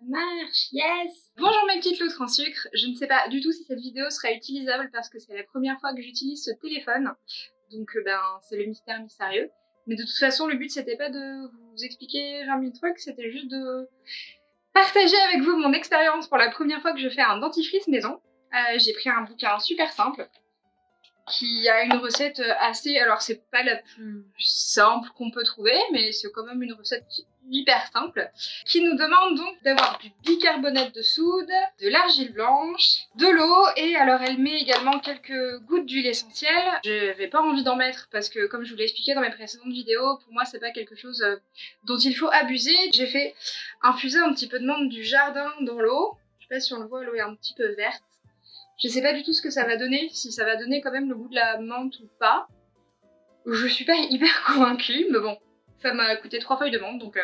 marche, yes! Bonjour mes petites loutres en sucre, je ne sais pas du tout si cette vidéo sera utilisable parce que c'est la première fois que j'utilise ce téléphone, donc c'est le mystère mystérieux. Mais de toute façon le but c'était pas de vous expliquer 20 000 trucs, c'était juste de partager avec vous mon expérience pour la première fois que je fais un dentifrice maison. J'ai pris un bouquin super simple qui a une recette assez... Alors c'est pas la plus simple qu'on peut trouver, mais c'est quand même une recette hyper simple, qui nous demande donc d'avoir du bicarbonate de soude, de l'argile blanche, de l'eau, et alors elle met également quelques gouttes d'huile essentielle. Je n'avais pas envie d'en mettre parce que, comme je vous l'ai expliqué dans mes précédentes vidéos, pour moi c'est pas quelque chose dont il faut abuser. J'ai fait infuser un petit peu de menthe du jardin dans l'eau. Je sais pas si on le voit, l'eau est un petit peu verte. Je sais pas du tout ce que ça va donner, si ça va donner quand même le goût de la menthe ou pas. Je suis pas hyper convaincue, mais bon, ça m'a coûté 3 feuilles de menthe, donc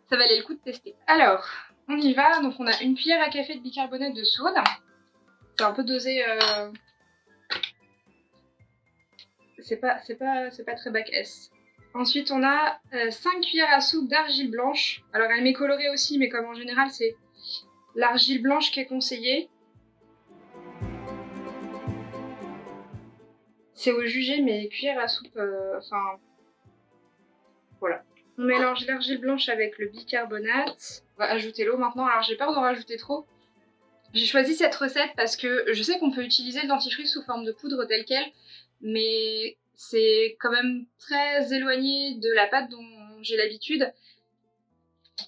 ça valait le coup de tester. Alors, on y va, donc on a une cuillère à café de bicarbonate de soude. C'est un peu dosé... C'est pas très bac S. Ensuite, on a 5 cuillères à soupe d'argile blanche. Alors, elle m'est colorée aussi, mais comme en général, c'est l'argile blanche qui est conseillée. C'est au jugé, mais cuillère à soupe, voilà. On mélange l'argile blanche avec le bicarbonate. On va ajouter l'eau maintenant. Alors j'ai peur d'en rajouter trop. J'ai choisi cette recette parce que je sais qu'on peut utiliser le dentifrice sous forme de poudre telle quelle, mais c'est quand même très éloigné de la pâte dont j'ai l'habitude.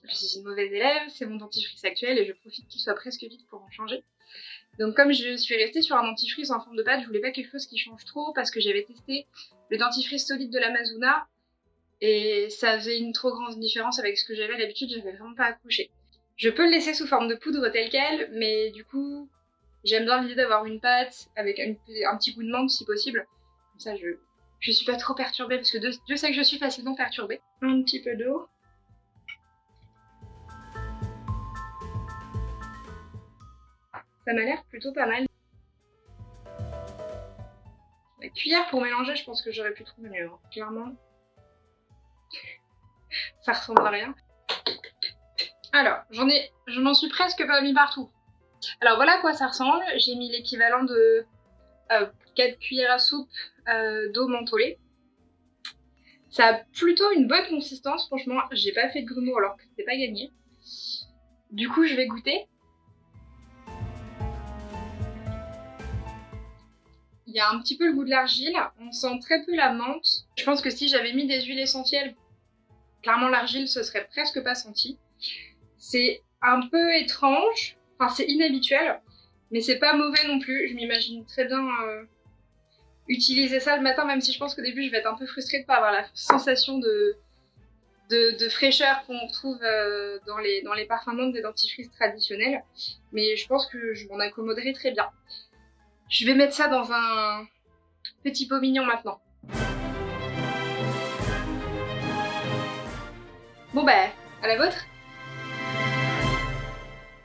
Je suis une mauvaise élève, c'est mon dentifrice actuel et je profite qu'il soit presque vide pour en changer. Donc comme je suis restée sur un dentifrice en forme de pâte, je voulais pas quelque chose qui change trop parce que j'avais testé le dentifrice solide de l'Amazona et ça faisait une trop grande différence avec ce que j'avais l'habitude, j'avais vraiment pas accroché. Je peux le laisser sous forme de poudre telle quelle, mais du coup j'aime bien l'idée d'avoir une pâte avec un petit goût de menthe si possible. Comme ça je suis pas trop perturbée parce que Dieu sait que je suis facilement perturbée. Un petit peu d'eau. Ça m'a l'air plutôt pas mal. La cuillère pour mélanger, je pense que j'aurais pu trouver mieux, hein. Clairement. Ça ressemble à rien. Alors, je m'en suis presque pas mis partout. Alors voilà à quoi ça ressemble. J'ai mis l'équivalent de 4 cuillères à soupe d'eau mentholée. Ça a plutôt une bonne consistance, franchement. J'ai pas fait de grumeaux alors que c'était pas gagné. Du coup, je vais goûter. Il y a un petit peu le goût de l'argile, on sent très peu la menthe. Je pense que si j'avais mis des huiles essentielles, clairement l'argile se serait presque pas senti. C'est un peu étrange, enfin c'est inhabituel, mais c'est pas mauvais non plus. Je m'imagine très bien utiliser ça le matin, même si je pense qu'au début je vais être un peu frustrée de pas avoir la sensation de fraîcheur qu'on trouve dans les parfums menthe des dentifrices traditionnels. Mais je pense que je m'en accommoderai très bien. Je vais mettre ça dans un petit pot mignon maintenant. Bon à la vôtre!